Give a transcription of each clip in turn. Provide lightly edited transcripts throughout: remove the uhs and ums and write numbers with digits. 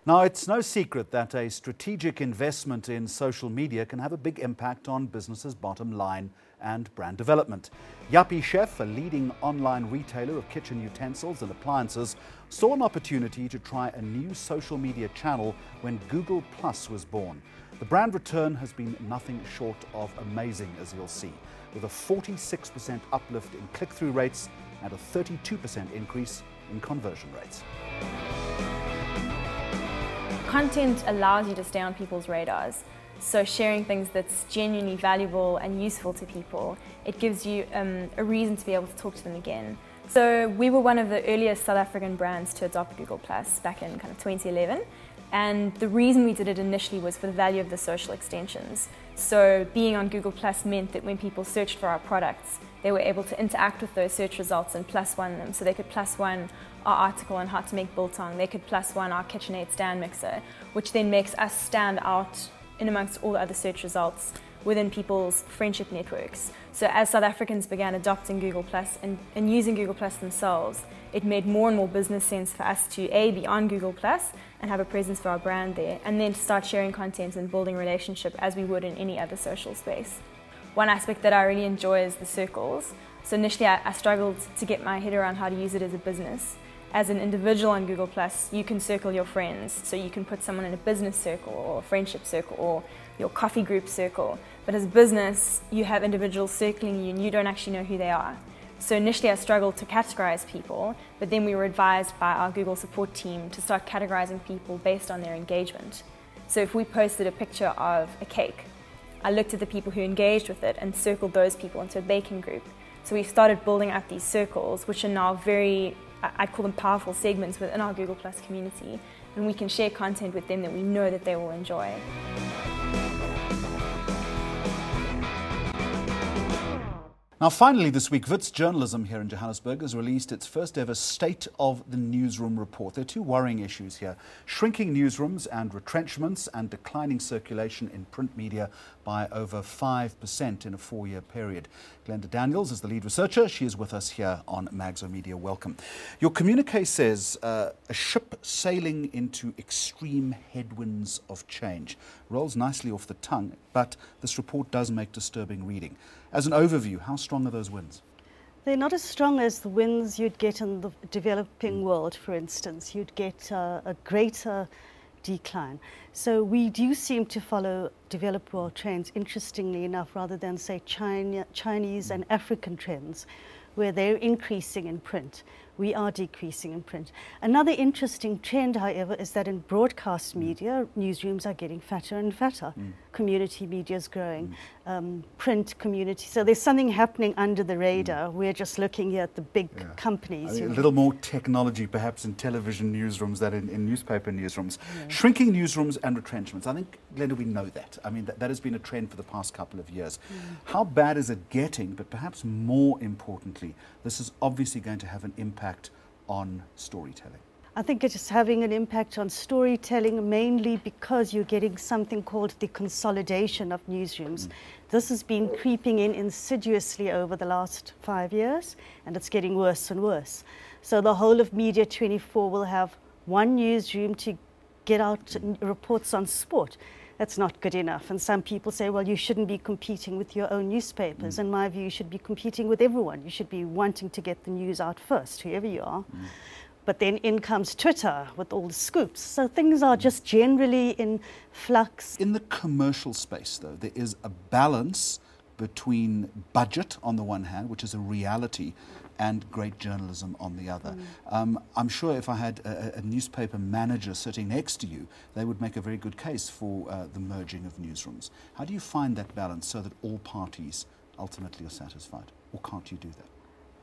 Now, it's no secret that a strategic investment in social media can have a big impact on businesses' bottom line and brand development. Yuppiechef, a leading online retailer of kitchen utensils and appliances, saw an opportunity to try a new social media channel when Google Plus was born. The brand return has been nothing short of amazing, as you'll see, with a 46% uplift in click-through rates and a 32% increase in conversion rates. Content allows you to stay on people's radars. So sharing things that's genuinely valuable and useful to people, it gives you a reason to be able to talk to them again. So we were one of the earliest South African brands to adopt Google Plus back in kind of 2011. And the reason we did it initially was for the value of the social extensions. So being on Google Plus meant that when people searched for our products, they were able to interact with those search results and plus one them. So they could plus one our article on how to make biltong, they could plus one our KitchenAid stand mixer, which then makes us stand out in amongst all the other search results within people's friendship networks. So as South Africans began adopting Google Plus and using Google Plus themselves, it made more and more business sense for us to be on Google Plus and have a presence for our brand there, and then to start sharing content and building relationship as we would in any other social space. One aspect that I really enjoy is the circles. So initially I struggled to get my head around how to use it as a business. As an individual on Google Plus, you can circle your friends. So you can put someone in a business circle or a friendship circle or your coffee group circle. But as a business, you have individuals circling you and you don't actually know who they are. So initially I struggled to categorize people, but then we were advised by our Google support team to start categorizing people based on their engagement. So if we posted a picture of a cake, I looked at the people who engaged with it and circled those people into a baking group. So we started building up these circles, which are now I'd call them powerful segments within our Google Plus community, and we can share content with them that we know that they will enjoy. Now, finally this week, Wits Journalism here in Johannesburg has released its first ever State of the Newsroom report. There are two worrying issues here: shrinking newsrooms and retrenchments, and declining circulation in print media by over 5% in a 4-year period. Glenda Daniels is the lead researcher. She is with us here on Magzo Media. Welcome. Your communique says a ship sailing into extreme headwinds of change. Rolls nicely off the tongue, but this report does make disturbing reading. As an overview, how strong are those winds? They're not as strong as the winds you'd get in the developing world, for instance. You'd get a greater decline. So we do seem to follow developed world trends, interestingly enough, rather than, say, Chinese and African trends, where they're increasing in print. We are decreasing in print. Another interesting trend, however, is that in broadcast media, newsrooms are getting fatter and fatter. Community media is growing, print community. So there's something happening under the radar. We're just looking here at the big companies. I mean, a little more technology perhaps in television newsrooms than in newspaper newsrooms. Shrinking newsrooms and retrenchments. I think, Glenda, we know that. I mean, that has been a trend for the past couple of years. How bad is it getting? But perhaps more importantly, this is obviously going to have an impact on storytelling. I think it is having an impact on storytelling, mainly because you're getting something called the consolidation of newsrooms. This has been creeping in insidiously over the last 5 years, and it's getting worse and worse. So the whole of Media 24 will have one newsroom to get out reports on sport. That's not good enough. And some people say, well, you shouldn't be competing with your own newspapers. In my view, you should be competing with everyone. You should be wanting to get the news out first, whoever you are. But then in comes Twitter with all the scoops. So things are just generally in flux. In the commercial space, though, there is a balance between budget on the one hand, which is a reality, and great journalism on the other. I'm sure if I had a newspaper manager sitting next to you, they would make a very good case for the merging of newsrooms. How do you find that balance so that all parties ultimately are satisfied? Or can't you do that?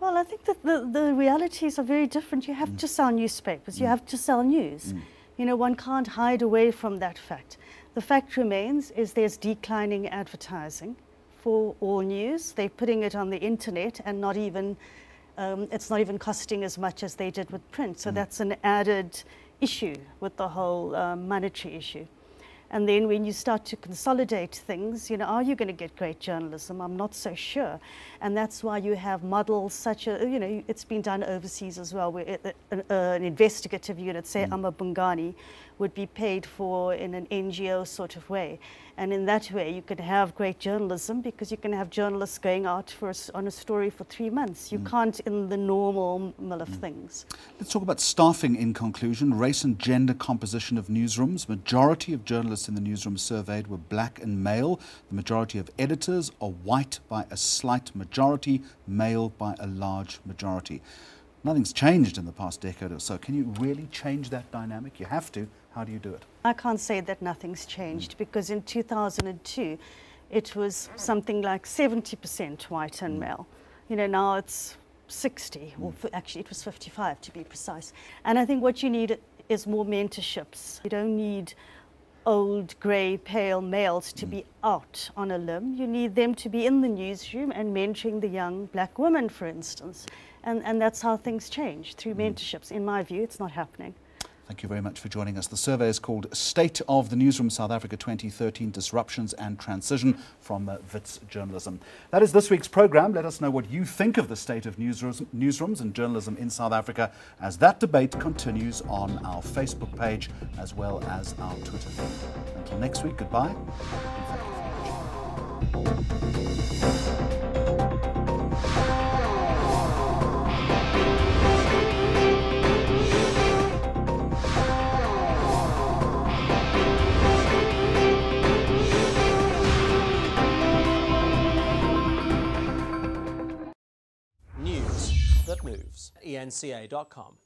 Well, I think that the realities are very different. You have to sell newspapers, you have to sell news. You know, one can't hide away from that fact. The fact remains is there's declining advertising for all news. They're putting it on the internet and not even it's not even costing as much as they did with print. So that's an added issue with the whole monetary issue. And then when you start to consolidate things, you know, are you going to get great journalism? I'm not so sure. And that's why you have models such as, you know, it's been done overseas as well, where an investigative unit, say Amma Bungani, would be paid for in an NGO sort of way. And in that way, you can have great journalism because you can have journalists going out on a story for 3 months. You can't in the normal mill of things. Let's talk about staffing in conclusion. Race and gender composition of newsrooms. Majority of journalists in the newsroom surveyed were black and male. The majority of editors are white by a slight majority, male by a large majority. Nothing's changed in the past decade or so. Can you really change that dynamic? You have to. How do you do it? I can't say that nothing's changed because in 2002 it was something like 70% white and male. You know, now it's 60, or actually it was 55 to be precise. And I think what you need is more mentorships. You don't need old, grey, pale males to be out on a limb. You need them to be in the newsroom and mentoring the young black women, for instance. And that's how things change, through mentorships. In my view, it's not happening. Thank you very much for joining us. The survey is called State of the Newsroom South Africa 2013 Disruptions and Transition from Wits Journalism. That is this week's programme. Let us know what you think of the state of newsrooms and journalism in South Africa as that debate continues on our Facebook page as well as our Twitter feed. Until next week, goodbye and thank you for watching. That moves. ENCA.com.